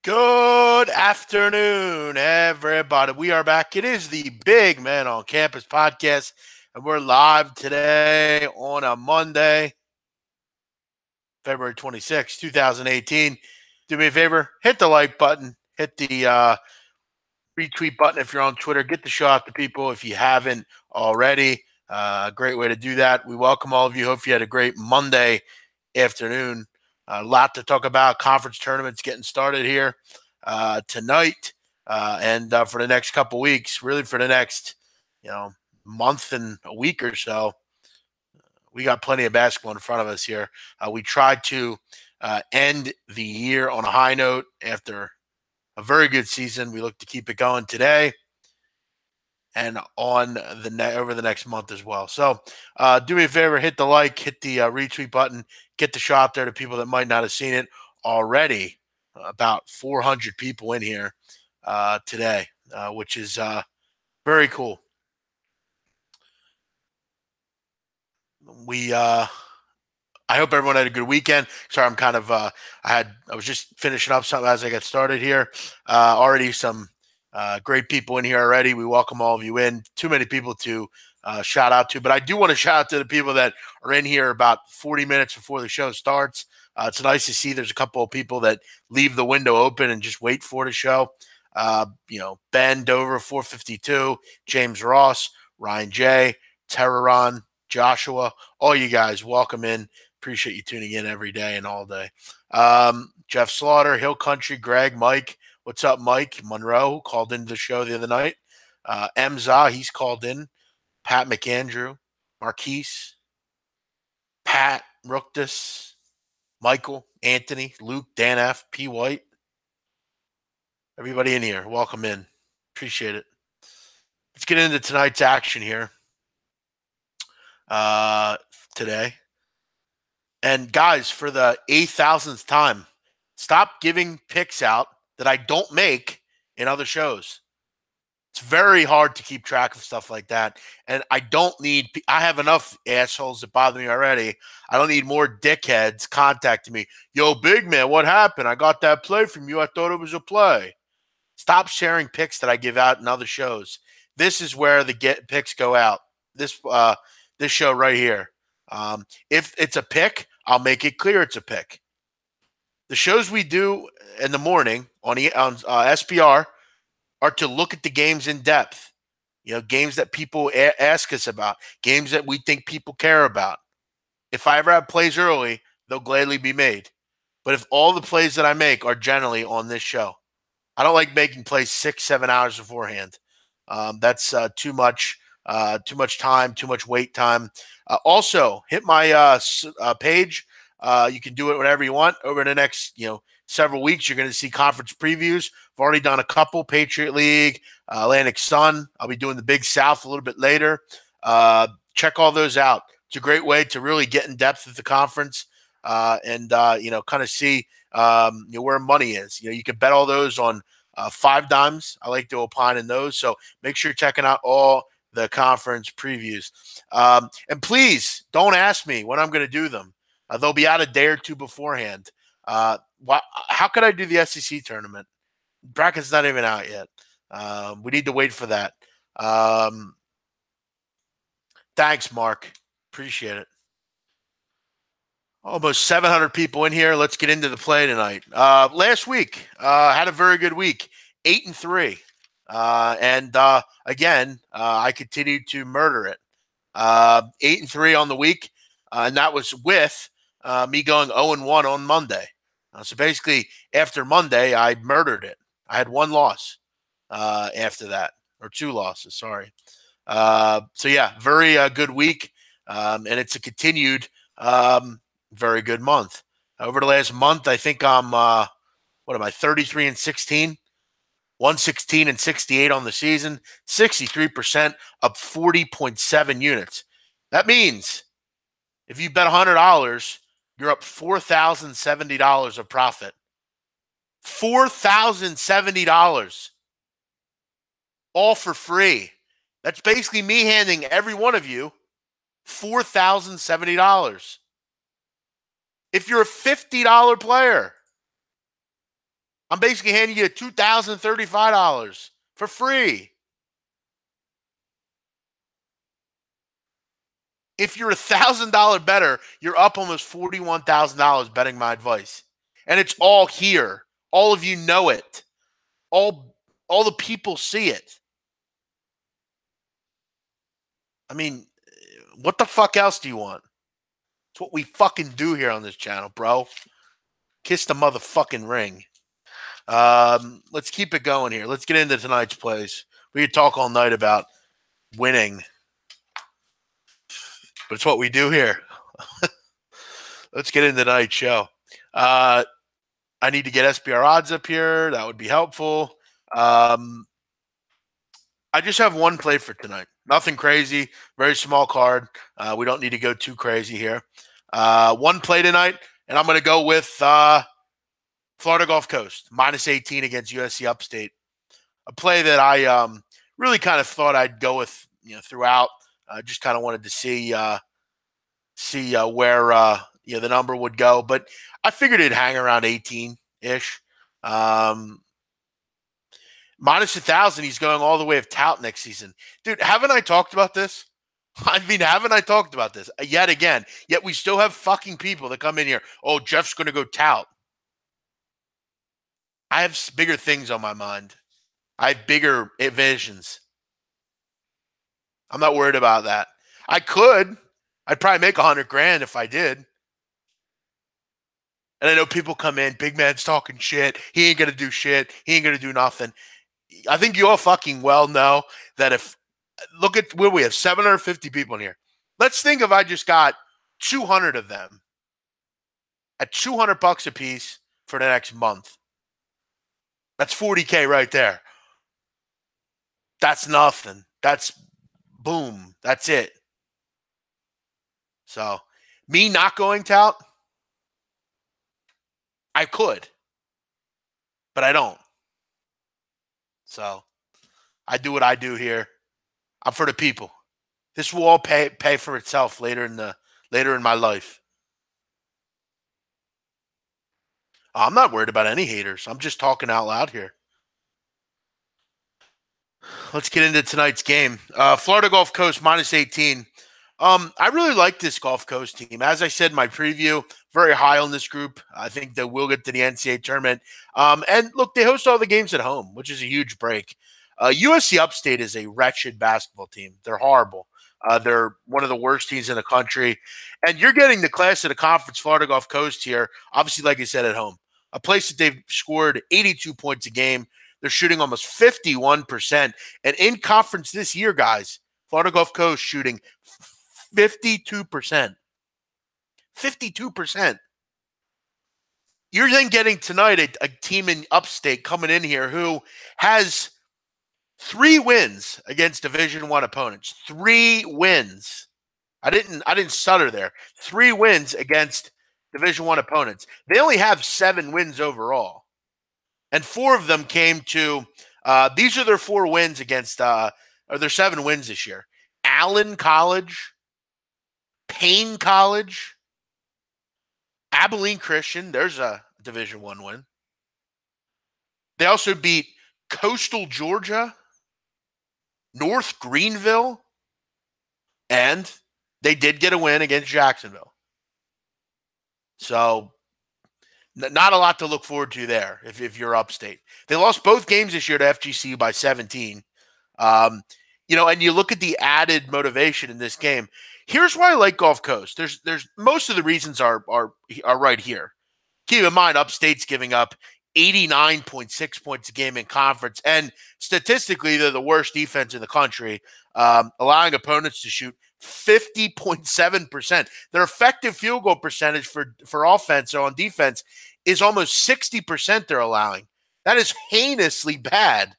Good afternoon, everybody. We are back. It is the Big Man on Campus podcast, and we're live today on a Monday, February 26, 2018. Do me a favor, hit the like button, hit the retweet button if you're on Twitter. Get the show out to people if you haven't already. A great way to do that. We welcome all of you. Hope you had a great Monday afternoon. A lot to talk about. Conference tournaments getting started here tonight and for the next couple weeks, really for the next, month and a week or so. We got plenty of basketball in front of us here. We tried to end the year on a high note after a very good season. We look to keep it going today and on over the next month as well. So do me a favor, hit the like, hit the retweet button, get the show out there to people that might not have seen it already. About 400 people in here today, which is very cool. I hope everyone had a good weekend. Sorry, I'm kind of I was just finishing up something as I get started here. Already some great people in here already. We welcome all of you in. Too many people to shout out to, but I do want to shout out to the people that are in here about 40 minutes before the show starts. It's nice to see there's a couple of people that leave the window open and just wait for the show. Ben Dover, 452, James Ross, Ryan J, Terraron, Joshua, all you guys, welcome in. Appreciate you tuning in every day and all day. Jeff Slaughter, Hill Country, Greg, Mike. What's up, Mike? Monroe called into the show the other night. Emza, he's called in. Pat McAndrew, Marquise, Pat Rooktis, Michael, Anthony, Luke, Dan F, P. White. Everybody in here, welcome in. Appreciate it. Let's get into tonight's action here today. And guys, for the 8,000th time, stop giving picks out that I don't make in other shows. It's very hard to keep track of stuff like that. And I have enough assholes that bother me already. I don't need more dickheads contacting me. Yo, big man, what happened? I got that play from you. I thought it was a play. Stop sharing picks that I give out in other shows. This is where the picks go out. This show right here. If it's a pick, I'll make it clear it's a pick. The shows we do in the morning on SPR are to look at the games in depth. Games that people ask us about, games that we think people care about. If I ever have plays early, they'll gladly be made. But if all the plays that I make are generally on this show, I don't like making plays 6-7 hours beforehand. That's too much time, too much wait time. Also, hit my page. You can do it whenever you want. Over the next, several weeks, you're going to see conference previews. I've already done a couple: Patriot League, Atlantic Sun. I'll be doing the Big South a little bit later. Check all those out. It's a great way to really get in depth with the conference and kind of see where money is. You can bet all those on 5 dimes. I like to opine in those. So make sure you're checking out all the conference previews. And please don't ask me when I'm going to do them. They'll be out a day or two beforehand. How could I do the SEC tournament? Bracket's not even out yet. We need to wait for that. Thanks, Mark. Appreciate it. Almost 700 people in here. Let's get into the play tonight. Last week, had a very good week, 8-3. Again, I continued to murder it. 8-3 on the week, and that was with me going 0-1 on Monday. So basically, after Monday, I murdered it. I had 1 loss after that, or 2 losses, sorry. So yeah, very good week, and it's a continued very good month. Over the last month, I think I'm 33-16, 116-68 on the season, 63%, up 40.7 units. That means if you bet $100, you're up $4,070 of profit. $4,070, all for free. That's basically me handing every one of you $4,070. If you're a $50 player, I'm basically handing you $2,035 for free. If you're $1,000 better, you're up almost $41,000 betting my advice. And it's all here. All of you know it. All the people see it. I mean, what the fuck else do you want? It's what we fucking do here on this channel, bro. Kiss the motherfucking ring. Let's keep it going here. Let's get into tonight's plays. We could talk all night about winning, but it's what we do here. Let's get into tonight's show. I need to get SBR odds up here. That would be helpful. I just have one play for tonight. Nothing crazy. Very small card. We don't need to go too crazy here. One play tonight, and I'm going to go with Florida Gulf Coast, minus 18 against USC Upstate. A play that I really kind of thought I'd go with throughout. Just kind of wanted to see where the number would go. But I figured it'd hang around 18-ish. Minus 1,000, he's going all the way of tout next season. Dude, haven't I talked about this? I mean, haven't I talked about this yet again? Yet we still have fucking people that come in here. Oh, Jeff's going to go tout. I have bigger things on my mind. I have bigger visions. I'm not worried about that. I could. I'd probably make $100,000 if I did. And I know people come in, big man's talking shit. He ain't going to do shit. He ain't going to do nothing. I think you all fucking well know that look at where we have 750 people in here. Let's think if I just got 200 of them at $200 a piece for the next month. That's $40K right there. That's nothing. That's boom. That's it. So me not going tout, I could, but I don't. So I do what I do here. I'm for the people. This will all pay for itself later in my life. I'm not worried about any haters. I'm just talking out loud here. Let's get into tonight's game. Florida Gulf Coast minus 18. I really like this Gulf Coast team. As I said in my preview, very high on this group. I think they will get to the NCAA tournament. And look, they host all the games at home, which is a huge break. USC Upstate is a wretched basketball team. They're horrible. They're one of the worst teams in the country. And you're getting the class of the conference, Florida Gulf Coast here, obviously, like I said, at home. A place that they've scored 82 points a game. They're shooting almost 51%. And in conference this year, guys, Florida Gulf Coast shooting 52%. 52%. You're then getting tonight a team in Upstate coming in here who has 3 wins against Division I opponents. 3 wins. I didn't stutter there. 3 wins against Division I opponents. They only have 7 wins overall. And 4 of them came to these are their 4 wins against or their 7 wins this year. Allen College, Payne College, Abilene Christian. There's a Division I win. They also beat Coastal Georgia, North Greenville, and they did get a win against Jacksonville. So not a lot to look forward to there if you're Upstate. They lost both games this year to FGCU by 17. And you look at the added motivation in this game. Here's why I like Gulf Coast. There's most of the reasons are right here. Keep in mind, Upstate's giving up 89.6 points a game in conference, and statistically, they're the worst defense in the country, allowing opponents to shoot 50.7%. Their effective field goal percentage for offense or on defense is almost 60% they're allowing. That is heinously bad.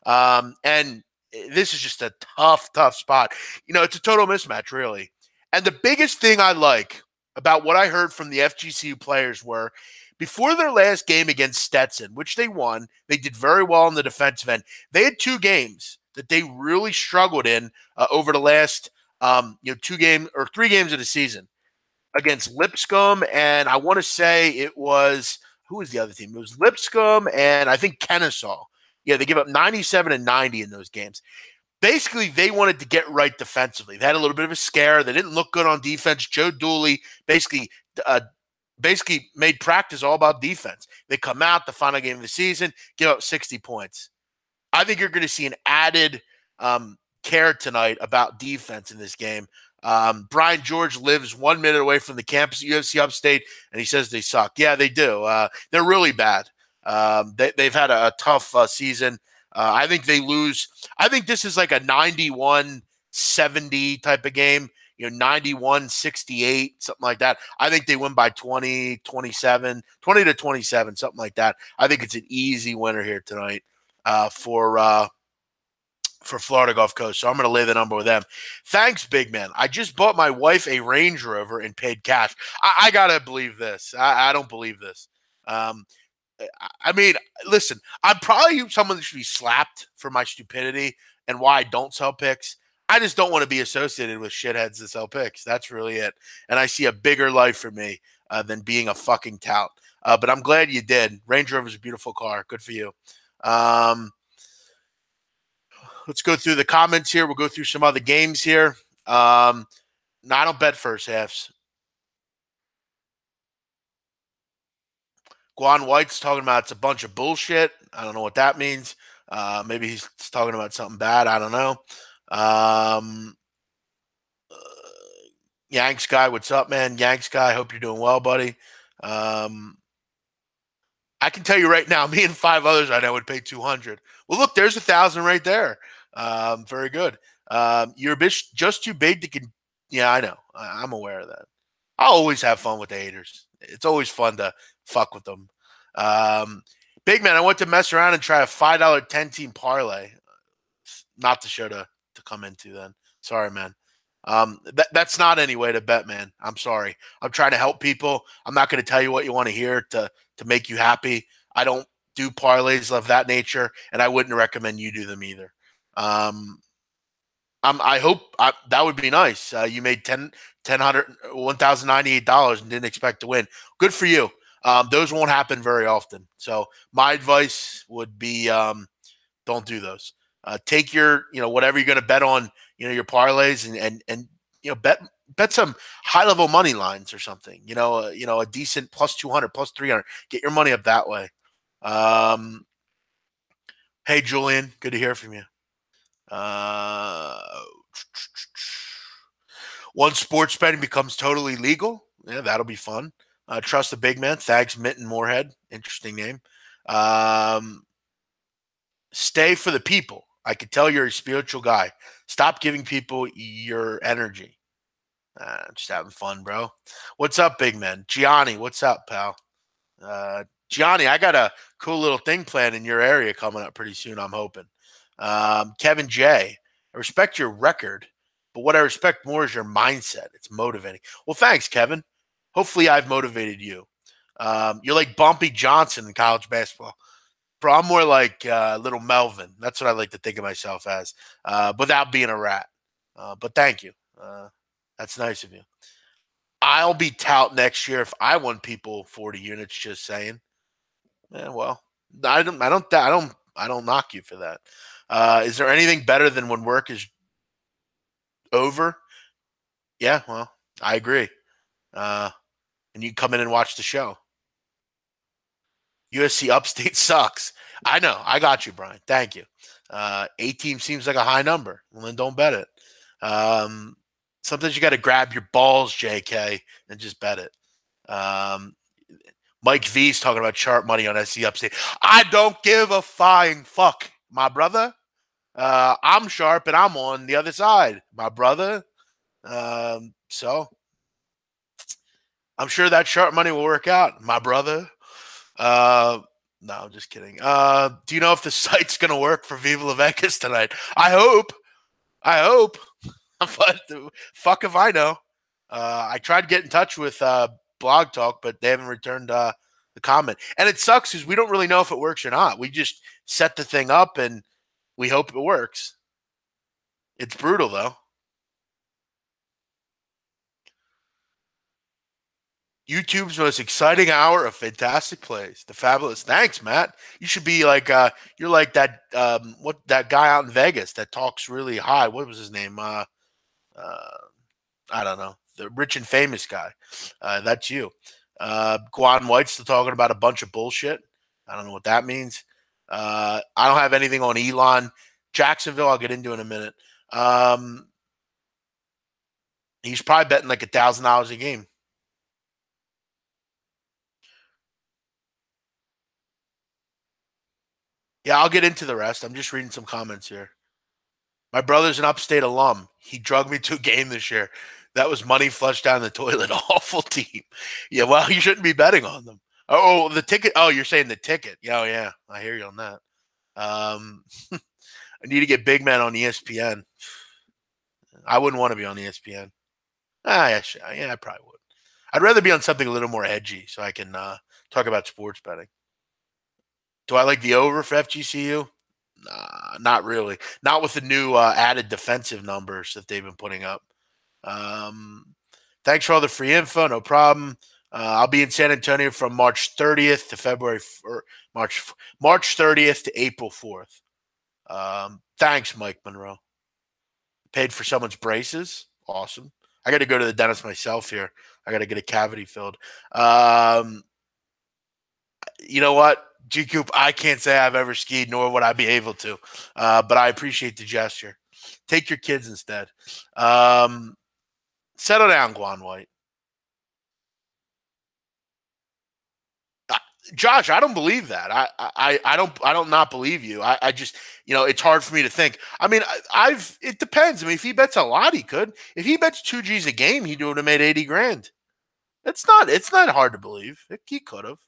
And this is just a tough spot. It's a total mismatch, really. And the biggest thing I like about what I heard from the FGCU players were, before their last game against Stetson, which they won, they did very well on the defensive end. They had 2 games that they really struggled in over the last 2 games or 3 games of the season, against Lipscomb, and I want to say it was who was the other team? It was Lipscomb and I think Kennesaw. Yeah, they give up 97 and 90 in those games. Basically, they wanted to get right defensively. They had a little bit of a scare. They didn't look good on defense. Joe Dooley uh, basically made practice all about defense. They come out the final game of the season, give up 60 points. I think you're going to see an added care tonight about defense in this game. Brian George lives 1 minute away from the campus at UFC Upstate, and he says they suck. Yeah, they do. They're really bad. They've had a tough season. I think they lose. I think this is like a 91-70 type of game, 91-68, something like that. I think they win by 20, 27, 20 to 27, something like that. I think it's an easy winner here tonight for Florida Gulf Coast. So I'm going to lay the number with them. Thanks, big man. I just bought my wife a Range Rover and paid cash. I got to believe this. I don't believe this. I mean, listen, I'm probably someone that should be slapped for my stupidity and why I don't sell picks. I just don't want to be associated with shitheads that sell picks. That's really it. And I see a bigger life for me than being a fucking tout. But I'm glad you did. Range Rover is a beautiful car. Good for you. Let's go through the comments here. We'll go through some other games here. No, I don't bet first halves. Guan White's talking about it's a bunch of bullshit. I don't know what that means. Maybe he's talking about something bad. I don't know. Yanks guy, what's up, man? Yanks guy, hope you're doing well, buddy. I can tell you right now, me and 5 others I know would pay 200. Well, look, there's 1,000 right there. Very good. You're a bitch just too big to yeah, I know. I'm aware of that. I always have fun with the haters. It's always fun to fuck with them. Big man, I went to mess around and try a $5 10-team parlay. Not the show to come into then. Sorry, man. That's not any way to bet, man. I'm sorry. I'm trying to help people. I'm not going to tell you what you want to hear to make you happy. I don't do parlays of that nature, and I wouldn't recommend you do them either. I hope that would be nice. You made $1,098 and didn't expect to win. Good for you. Those won't happen very often. So my advice would be don't do those. Take your, whatever you're going to bet on, your parlays and bet some high level money lines or something. A decent plus 200, plus 300. Get your money up that way. Hey Julian, good to hear from you. Once sports betting becomes totally legal, yeah, that'll be fun. Trust the big man. Thanks, Minton Moorhead. Interesting name. Stay for the people. I could tell you're a spiritual guy. Stop giving people your energy. Just having fun, bro. What's up, big man? Gianni, what's up, pal? Gianni, I got a cool little thing planned in your area coming up pretty soon, I'm hoping. Kevin J, I respect your record, but what I respect more is your mindset. It's motivating. Well, thanks, Kevin. Hopefully I've motivated you. You're like Bumpy Johnson in college basketball. Bro, I'm more like little Melvin. That's what I like to think of myself as, without being a rat. But thank you. That's nice of you. I'll be tout next year if I won people 40 units. Just saying. Yeah, well, I don't knock you for that. Is there anything better than when work is over? Yeah, well, I agree. And you come in and watch the show. USC Upstate sucks. I know. I got you, Brian. Thank you. 18 seems like a high number. Well, then don't bet it. Sometimes you got to grab your balls, JK, and just bet it. Mike V's talking about sharp money on SC Upstate. I don't give a flying fuck, my brother. I'm sharp and I'm on the other side, my brother. So I'm sure that sharp money will work out, my brother. No, I'm just kidding. Do you know if the site's going to work for Viva La Vegas tonight? I hope. But fuck if I know. I tried to get in touch with Blog Talk, but they haven't returned the comment. And it sucks because we don't really know if it works or not. We just set the thing up and we hope it works. It's brutal, though. YouTube's most exciting hour of fantastic plays. The fabulous. Thanks, Matt. You should be like you're like that what that guy out in Vegas that talks really high. What was his name? Uh I don't know. The rich and famous guy. That's you. Guan White's still talking about a bunch of bullshit. I don't know what that means. I don't have anything on Elon. Jacksonville, I'll get into in a minute. He's probably betting like $1,000 a game. Yeah, I'll get into the rest. I'm just reading some comments here. My brother's an upstate alum. He drugged me to a game this year. That was money flushed down the toilet. Awful team. Yeah, well, you shouldn't be betting on them. Oh, the ticket. Oh, you're saying the ticket. Yeah, oh, yeah. I hear you on that. I need to get big man on ESPN. I wouldn't want to be on ESPN. Yeah, I probably would. I'd rather be on something a little more edgy so I can talk about sports betting. Do I like the over for FGCU? Nah, not really. Not with the new added defensive numbers that they've been putting up. Um, Thanks for all the free info. No problem. I'll be in San Antonio from March 30th to February or March 30th to April 4th. Thanks, Mike Monroe. Paid for someone's braces. Awesome. I got to go to the dentist myself here. I got to get a cavity filled. You know what, G Coop? I can't say I've ever skied, nor would I be able to. But I appreciate the gesture. Take your kids instead. Settle down, Guan White. Josh, I don't believe that. I don't not believe you. I just, it's hard for me to think. I mean, it depends. I mean, if he bets a lot, he could. If he bets 2 G's a game, he would have made 80 grand. It's not hard to believe. He could have.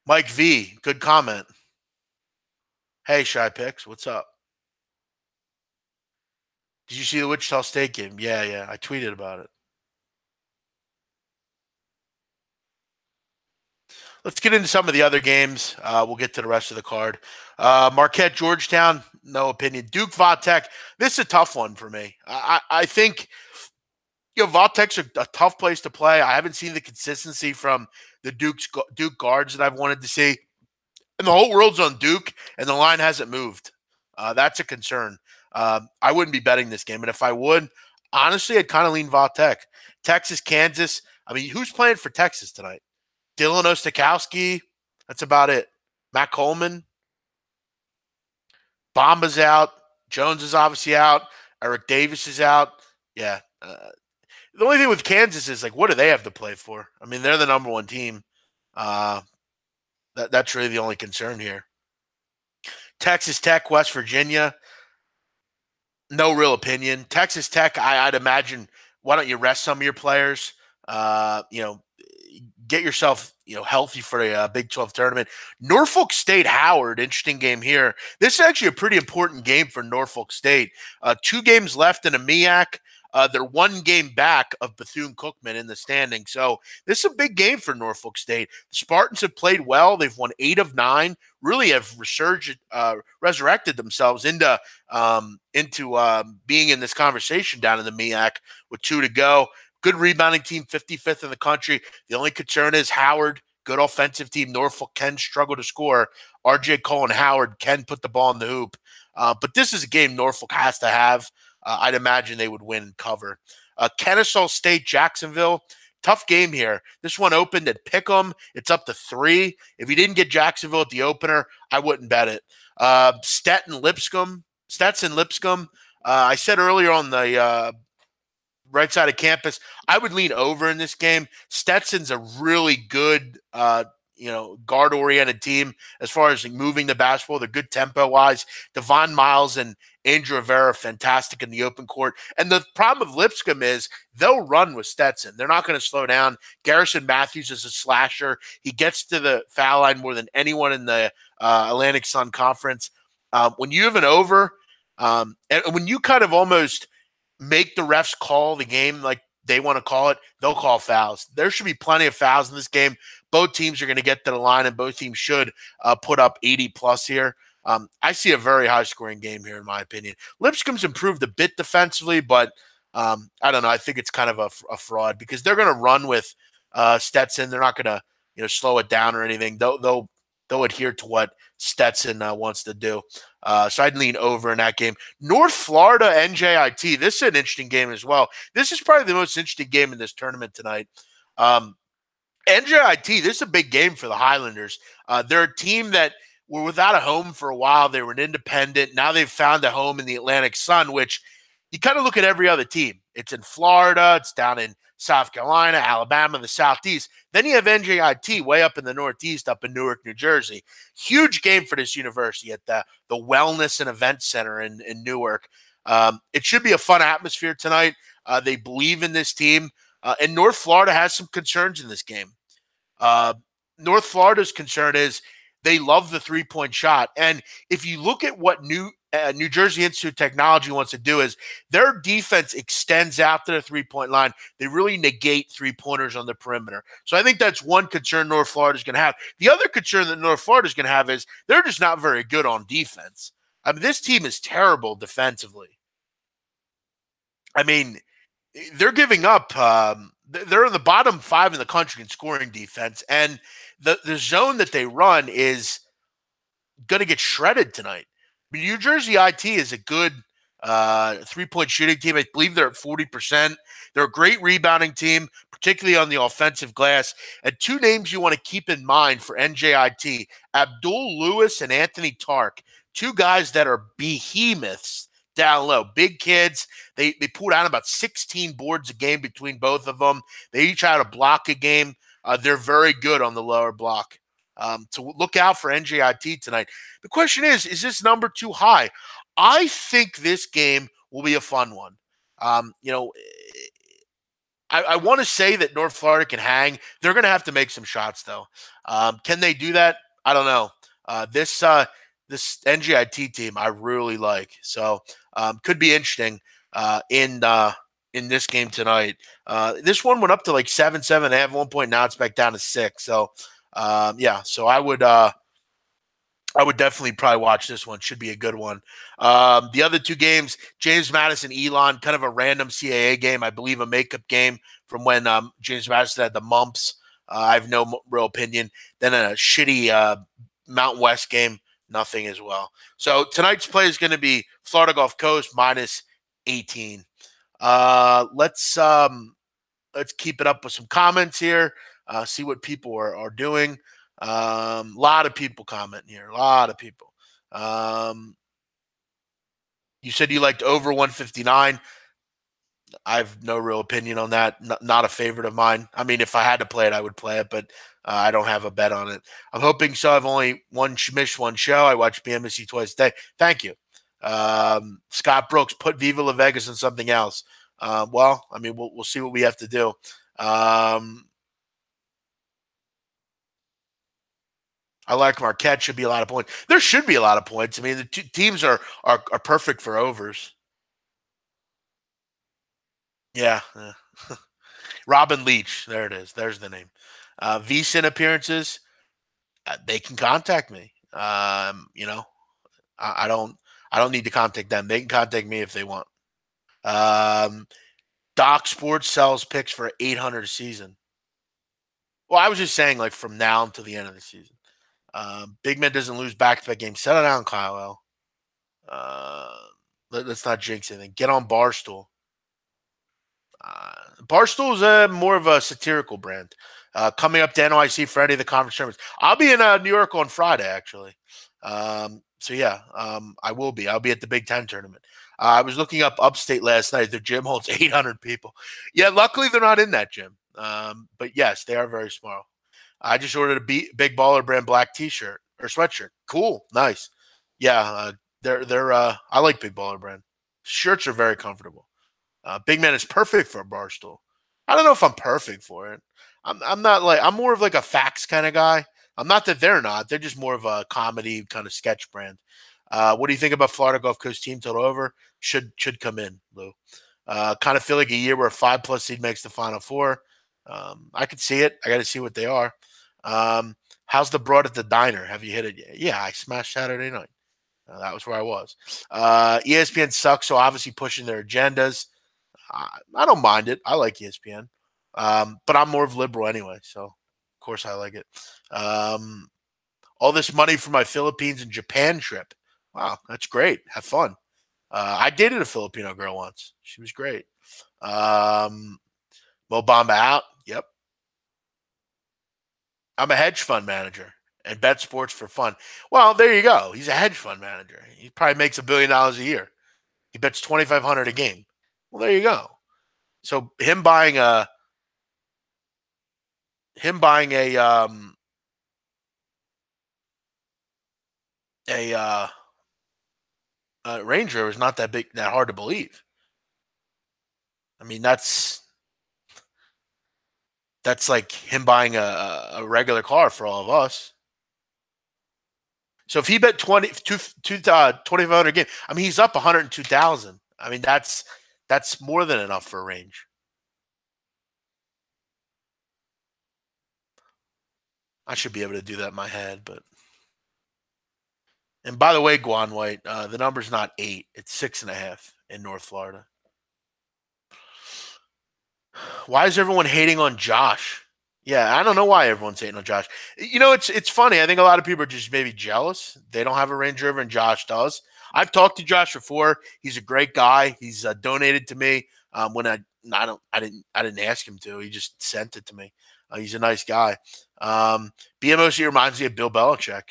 Mike V, good comment. Hey, Shy Picks, what's up? Did you see the Wichita State game? Yeah. I tweeted about it. Let's get into some of the other games. We'll get to the rest of the card. Marquette, Georgetown, no opinion. Duke, Vatek. This is a tough one for me. I think Vatek's a tough place to play. I haven't seen the consistency from the Duke guards that I've wanted to see. And the whole world's on Duke, and the line hasn't moved. That's a concern. I wouldn't be betting this game. And if I would, honestly, I'd kind of lean Vatek. Texas, Kansas. I mean, who's playing for Texas tonight? Dylan Ostakowski. That's about it. Matt Coleman. Bomba's out. Jones is obviously out. Eric Davis is out. Yeah. The only thing with Kansas is, like, what do they have to play for? I mean, they're the number one team. That's really the only concern here. Texas Tech, West Virginia. No real opinion. Texas Tech, I'd imagine, why don't you rest some of your players? Get yourself healthy for a Big 12 tournament. Norfolk State, Howard, interesting game here. This is actually a pretty important game for Norfolk State. 2 games left in a MEAC. They're 1 game back of Bethune-Cookman in the standing. So this is a big game for Norfolk State. The Spartans have played well. They've won 8 of 9. Really have resurrected themselves into being in this conversation down in the MEAC with 2 to go. Good rebounding team, 55th in the country. The only concern is Howard, good offensive team. Norfolk can struggle to score. RJ Cole and Howard can put the ball in the hoop. But this is a game Norfolk has to have. I'd imagine they would win and cover. Kennesaw State, Jacksonville. Tough game here. This one opened at Pick'em. It's up to 3. If you didn't get Jacksonville at the opener, I wouldn't bet it. Stetson Lipscomb. I said earlier on the right side of campus, I would lean over in this game. Stetson's a really good, guard-oriented team as far as moving the basketball. They're good tempo-wise. Devon Miles and Andrew Rivera, fantastic in the open court. And the problem with Lipscomb is they'll run with Stetson. They're not going to slow down. Garrison Matthews is a slasher. He gets to the foul line more than anyone in the Atlantic Sun Conference. When you have an over, and when you kind of almost make the refs call the game like they want to call it, they'll call fouls. There should be plenty of fouls in this game. Both teams are going to get to the line, and both teams should put up 80-plus here. I see a very high-scoring game here, in my opinion. Lipscomb's improved a bit defensively, but I don't know. I think it's kind of a fraud because they're going to run with Stetson. They're not going to slow it down or anything. They'll adhere to what Stetson wants to do. So I'd lean over in that game. North Florida NJIT. This is an interesting game as well. This is probably the most interesting game in this tournament tonight. NJIT, this is a big game for the Highlanders. They're a team that were without a home for a while. They were an independent. Now they've found a home in the Atlantic Sun, which you kind of look at every other team. It's in Florida. It's down in South Carolina, Alabama, the Southeast. Then you have NJIT way up in the Northeast, up in Newark, New Jersey. Huge game for this university at the Wellness and Event Center in Newark. It should be a fun atmosphere tonight. They believe in this team. And North Florida has some concerns in this game. North Florida's concern is they love the three-point shot. And if you look at what New Jersey Institute of Technology wants to do is their defense extends out to the three-point line. They really negate three-pointers on the perimeter. So I think that's one concern North Florida is going to have. The other concern that North Florida is going to have is they're just not very good on defense. I mean, this team is terrible defensively. I mean, they're giving up. They're in the bottom 5 in the country in scoring defense, and the zone that they run is going to get shredded tonight. I mean, New Jersey IT is a good three-point shooting team. I believe they're at 40%. They're a great rebounding team, particularly on the offensive glass. And two names you want to keep in mind for NJIT, Abdul Lewis and Anthony Tark, two guys that are behemoths down low. Big kids. They pull down about 16 boards a game between both of them. They each had a block a game. They're very good on the lower block. So look out for NJIT tonight. The question is this number too high? I think this game will be a fun one. I want to say that North Florida can hang. They're going to have to make some shots, though. Can they do that? I don't know. This NJIT team I really like. So could be interesting in this game tonight. This one went up to like 7-7. They have 1 point. Now it's back down to 6. So so I would definitely probably watch this one. Should be a good one. The other two games, James Madison, Elon, kind of a random CAA game. I believe a makeup game from when James Madison had the mumps. I have no real opinion. Then a shitty Mountain West game, nothing as well. So tonight's play is going to be Florida Gulf Coast minus 18. Let's keep it up with some comments here. See what people are doing. A lot of people commenting here. A lot of people. You said you liked over 159. I have no real opinion on that. Not a favorite of mine. I mean, if I had to play it, I would play it, but I don't have a bet on it. I'm hoping so. I've only missed one show. I watch BMOC twice a day. Thank you. Scott Brooks, put Viva La Vegas on something else. Well, I mean, we'll see what we have to do. I like Marquette. Should be a lot of points. There should be a lot of points. I mean, the two teams are perfect for overs. Yeah. Robin Leach. There it is. There's the name. VSiN appearances. They can contact me. I don't need to contact them. They can contact me if they want. Doc Sports sells picks for 800 a season. Well, I was just saying, like, from now until the end of the season. Big Man doesn't lose back-to-back games. Settle down, Kyle L. Let's not jinx anything. Get on Barstool. Barstool is more of a satirical brand. Coming up to NYC for any of the conference tournaments. I'll be in New York on Friday, actually. I will be. I'll be at the Big Ten tournament. I was looking up upstate last night. The gym holds 800 people. Yeah, luckily they're not in that gym. But yes, they are very small. I just ordered a Big Baller Brand black T-shirt or sweatshirt. Cool, nice. Yeah, they're. I like Big Baller Brand. Shirts are very comfortable. Big Man is perfect for a Barstool. I don't know if I'm perfect for it. I'm not like I'm more of like a facts kind of guy. I'm not that they're not. They're just more of a comedy kind of sketch brand. What do you think about Florida Gulf Coast team total over? Should come in, Lou. Kind of feel like a year where a 5+ seed makes the Final Four. I could see it. I got to see what they are. How's the broad at the diner? Have you hit it yet? Yeah, I smashed Saturday night. That was where I was. ESPN sucks, so obviously pushing their agendas. I don't mind it. I like ESPN, but I'm more of liberal anyway, so of course I like it. Um, all this money for my Philippines and Japan trip. Wow, that's great. Have fun. I dated a Filipino girl once. She was great. Um, Mo Bamba out. Yep. I'm a hedge fund manager and bet sports for fun. Well, there you go. He's a hedge fund manager. He probably makes $1 billion a year. He bets 2,500 a game. Well, there you go. So him buying a Range Rover is not that hard to believe. I mean, that's like him buying a regular car for all of us. So if he bet 2,500 a game, I mean, he's up 102,000. I mean, that's more than enough for a range. I should be able to do that in my head, but. And by the way, Guan White, the number's not 8; it's 6.5 in North Florida. Why is everyone hating on Josh? Yeah, I don't know why everyone's hating on Josh. It's funny. I think a lot of people are just maybe jealous. They don't have a Range Rover, and Josh does. I've talked to Josh before. He's a great guy. He's donated to me when I didn't ask him to. He just sent it to me. He's a nice guy. BMOC reminds me of Bill Belichick.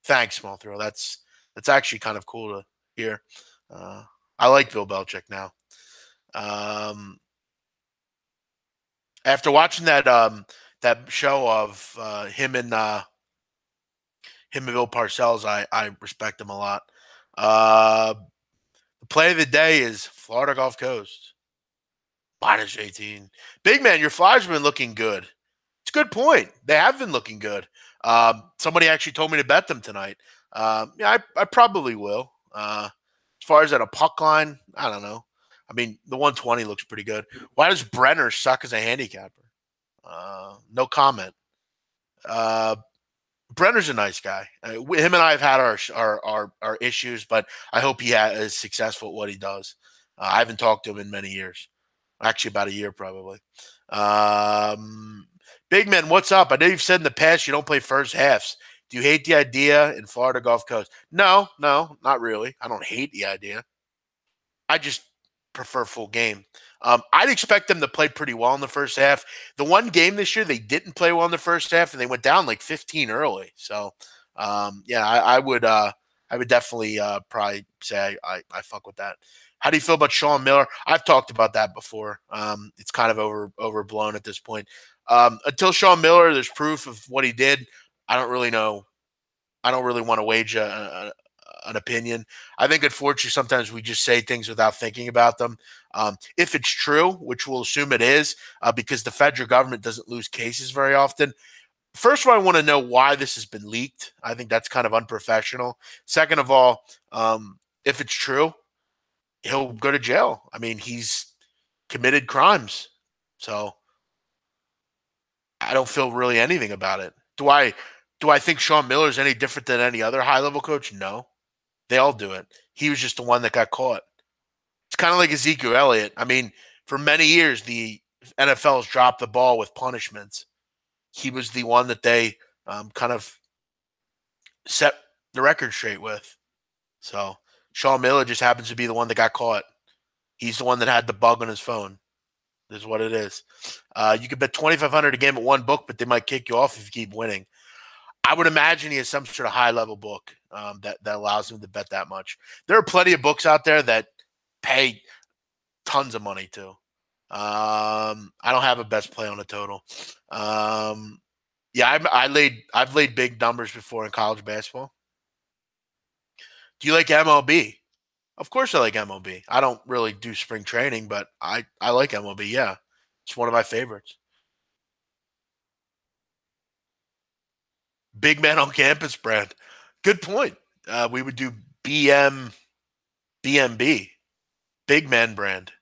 Thanks, small throw. That's actually kind of cool to hear. I like Bill Belichick now. After watching that show of him and Bill Parcells, I respect him a lot. The play of the day is Florida Gulf Coast -18. Big man, your Flyers have been looking good. It's a good point. They have been looking good. Somebody actually told me to bet them tonight. Yeah, I probably will. As far as at a puck line, I don't know. I mean, the 120 looks pretty good. Why does Brenner suck as a handicapper? No comment. Brenner's a nice guy. Him and I have had our issues, but I hope he is successful at what he does. I haven't talked to him in many years. Actually, about a year probably. Big man, what's up? I know you've said in the past you don't play first halves. Do you hate the idea in Florida Gulf Coast? No, not really. I don't hate the idea. I just prefer full game. I'd expect them to play pretty well in the first half. The one game this year they didn't play well in the first half, and they went down like 15 early. So, yeah, I would definitely probably say I fuck with that. How do you feel about Sean Miller? I've talked about that before. It's kind of overblown at this point. Until Sean Miller, there's proof of what he did. I don't really know. I don't really want to wage an opinion. I think, unfortunately, sometimes we just say things without thinking about them. If it's true, which we'll assume it is, because the federal government doesn't lose cases very often. First of all, I want to know why this has been leaked. I think that's kind of unprofessional. Second of all, if it's true, he'll go to jail. I mean, he's committed crimes. So I don't feel really anything about it. Do I think Sean Miller is any different than any other high level coach? No. They all do it. He was just the one that got caught. It's kind of like Ezekiel Elliott. I mean, for many years, the NFL has dropped the ball with punishments. He was the one that they kind of set the record straight with. So Sean Miller just happens to be the one that got caught. He's the one that had the bug on his phone. This is what it is. You could bet 2,500 a game at one book, but they might kick you off if you keep winning. I would imagine he has some sort of high level book that allows him to bet that much. There are plenty of books out there that pay tons of money too. I don't have a best play on a total. Yeah, I've laid big numbers before in college basketball. Do you like MLB? Of course I like MLB. I don't really do spring training, but I like MLB. Yeah, it's one of my favorites. Big man on campus brand. Good point. We would do BMB, big man brand.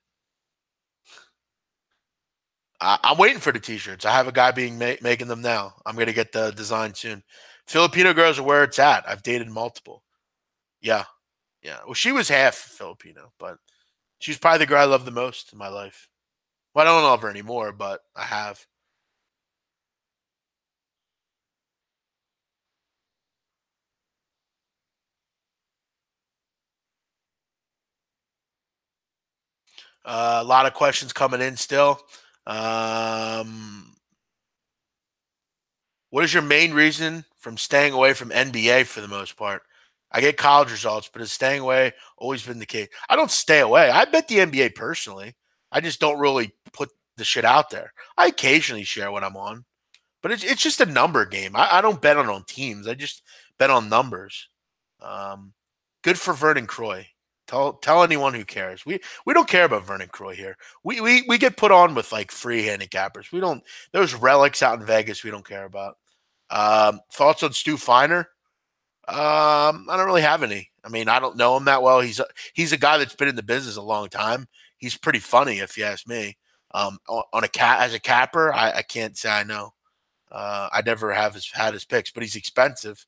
I'm waiting for the t-shirts. I have a guy making them now. I'm going to get the design soon. Filipino girls are where it's at. I've dated multiple. Yeah. Yeah. Well, she was half Filipino, but She's probably the girl I love the most in my life. Well, I don't love her anymore, but I have. A lot of questions coming in still. Um, what is your main reason from staying away from NBA for the most part? I get college results, but has staying away always been the case? I don't stay away. I bet the NBA personally. I just don't really put the shit out there. I occasionally share what I'm on, but it's just a number game. I don't bet on teams. I just bet on numbers. Um, Good for Vernon Croy. Tell anyone who cares. We don't care about Vernon Croy here. We get put on with like free handicappers. We don't those relics out in Vegas we don't care about. Thoughts on Stu Feiner? I don't really have any. I mean, I don't know him that well. He's a guy that's been in the business a long time. He's pretty funny, if you ask me. On a cat as a capper, I can't say I know. I never have had his picks, but he's expensive.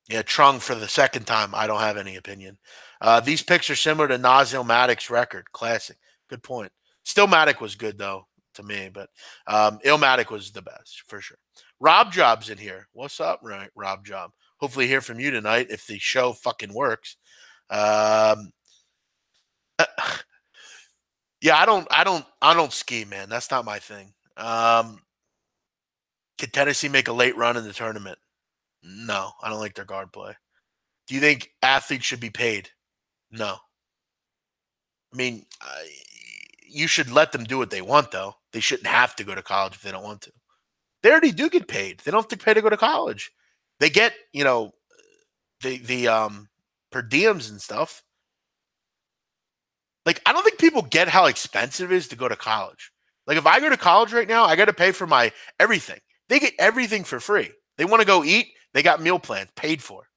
Yeah, Trung for the second time. I don't have any opinion. These picks are similar to Nazil Maddox's record. Classic. Good point. Still Maddox was good though to me, but Illmatic was the best for sure. Rob Job's in here. What's up, right, Rob Job? Hopefully hear from you tonight if the show fucking works. Um, yeah, I don't ski, man. That's not my thing. Can Tennessee make a late run in the tournament? No, I don't like their guard play. Do you think athletes should be paid? No. I mean, you should let them do what they want, though. They shouldn't have to go to college if they don't want to. They already do get paid. They don't have to pay to go to college. They get, the per diems and stuff. Like, I don't think people get how expensive it is to go to college. Like, if I go to college right now, I got to pay for my everything. They get everything for free. They want to go eat, they got meal plans paid for.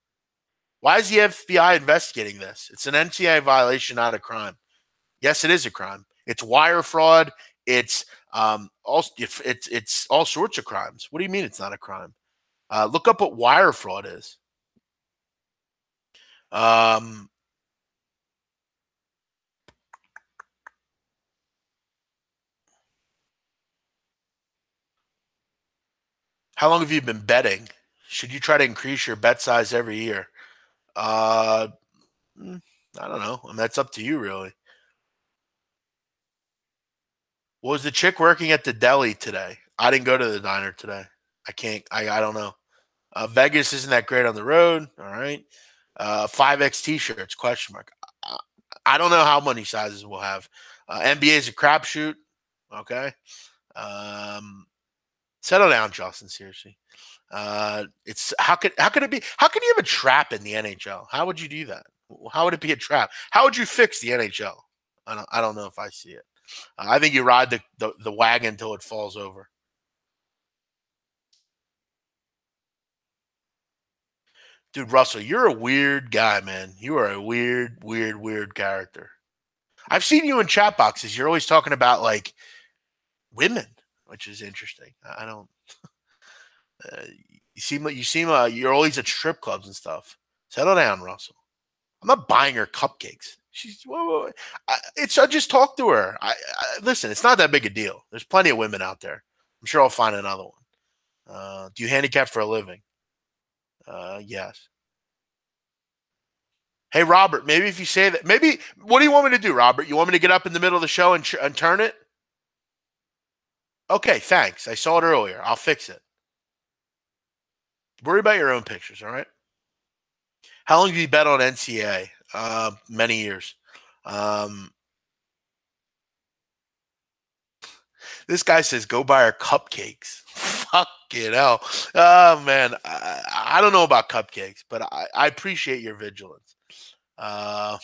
Why is the FBI investigating this? It's an NCAA violation, not a crime. Yes, it is a crime. It's wire fraud. It's it's all sorts of crimes. What do you mean it's not a crime? Look up what wire fraud is. Um, how long have you been betting? Should you try to increase your bet size every year? Uh, I don't know. I mean, that's up to you, really. Was the chick working at the deli today? I didn't go to the diner today. I can't. I don't know. Vegas isn't that great on the road. All right. 5X t-shirts, question mark. Uh, I don't know how many sizes we'll have. NBA is a crapshoot. Okay. Um, Settle down, Justin. Seriously. It's how could it be? How can you have a trap in the NHL? How would you do that? How would it be a trap? How would you fix the NHL? I don't know if I see it. I think you ride the wagon until it falls over. Dude, Russell, you're a weird guy, man. You are a weird, weird, weird character. I've seen you in chat boxes. You're always talking about like women, which is interesting. I don't. Uh, you seem you're always at strip clubs and stuff. Settle down, Russell. I'm not buying her cupcakes. She's whoa, whoa, whoa. I just talk to her. Listen. It's not that big a deal. There's plenty of women out there. I'm sure I'll find another one. Do you handicap for a living? Yes. Hey, Robert, maybe if you say that, maybe what do you want me to do, Robert? You want me to get up in the middle of the show and turn it? Okay, thanks. I saw it earlier. I'll fix it. Worry about your own pictures, all right? How long have you bet on NCAA? Many years. Um, this guy says go buy her cupcakes. Fucking hell. Oh, man. I don't know about cupcakes, but I appreciate your vigilance. Uh,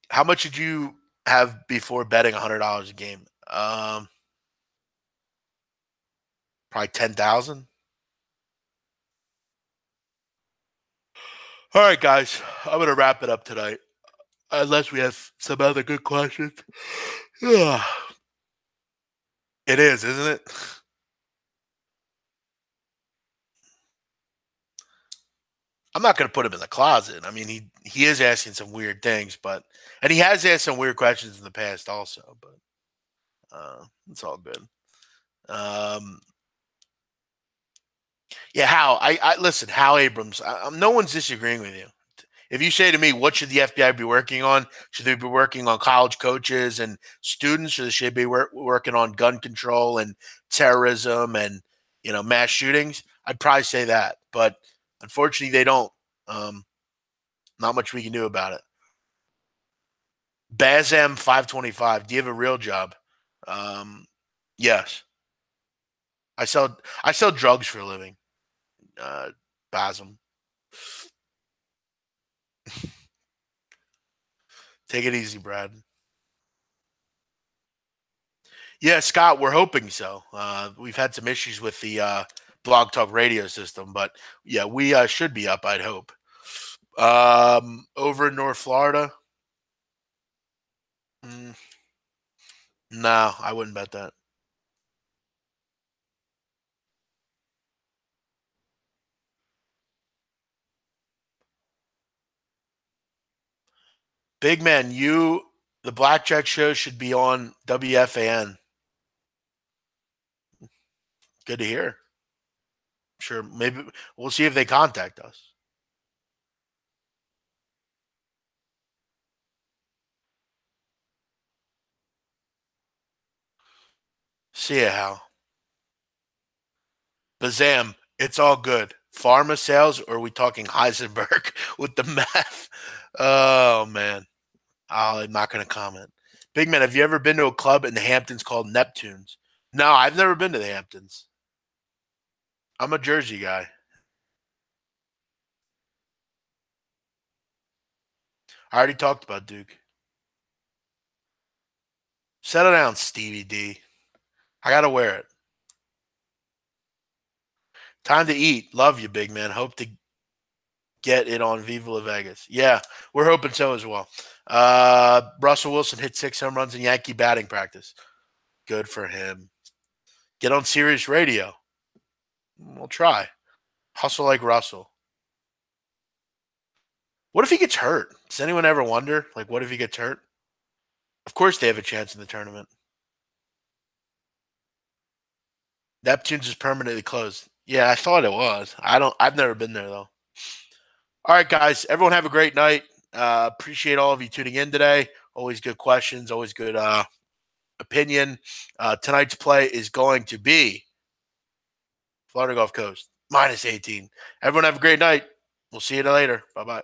how much did you have before betting $100 a game? Probably 10,000. All right, guys. I'm gonna wrap it up tonight, unless we have some other good questions. Yeah, it is, isn't it? I'm not going to put him in the closet. I mean, he is asking some weird things, but and he has asked some weird questions in the past also, but it's all good. Um, yeah, I listen, Hal Abrams. No one's disagreeing with you. If you say to me, what should the FBI be working on? Should they be working on college coaches and students, or should they be working on gun control and terrorism and mass shootings? I'd probably say that, but unfortunately, they don't. Um, Not much we can do about it. Bazam 525. Do you have a real job? Um, yes, I sell drugs for a living. Uh, Basm, take it easy, Brad. Yeah, Scott, we're hoping so. We've had some issues with the Blog Talk radio system, but yeah, we should be up, I'd hope. Over in North Florida, mm, no, I wouldn't bet that. Big man, the Blackjack show should be on WFAN. Good to hear. Sure, maybe we'll see if they contact us. See ya, Hal. Bazam, it's all good. Pharma sales, or are we talking Heisenberg with the math? Oh man. I'm not going to comment. Big man, have you ever been to a club in the Hamptons called Neptune's? No, I've never been to the Hamptons. I'm a Jersey guy. I already talked about Duke. Settle down, Stevie D. I got to wear it. Time to eat. Love you, big man. Hope to get it on Viva La Vegas. Yeah, we're hoping so as well. Russell Wilson hit 6 home runs in Yankee batting practice. Good for him. Get on Sirius Radio. We'll try. Hustle like Russell. What if he gets hurt? Does anyone ever wonder? Like, what if he gets hurt? Of course, they have a chance in the tournament. Neptune's is permanently closed. Yeah, I thought it was. I don't. I've never been there though. All right, guys. Everyone have a great night. Appreciate all of you tuning in today. Always good questions. Always good opinion. Tonight's play is going to be Florida Gulf Coast -18. Everyone have a great night. We'll see you later. Bye bye.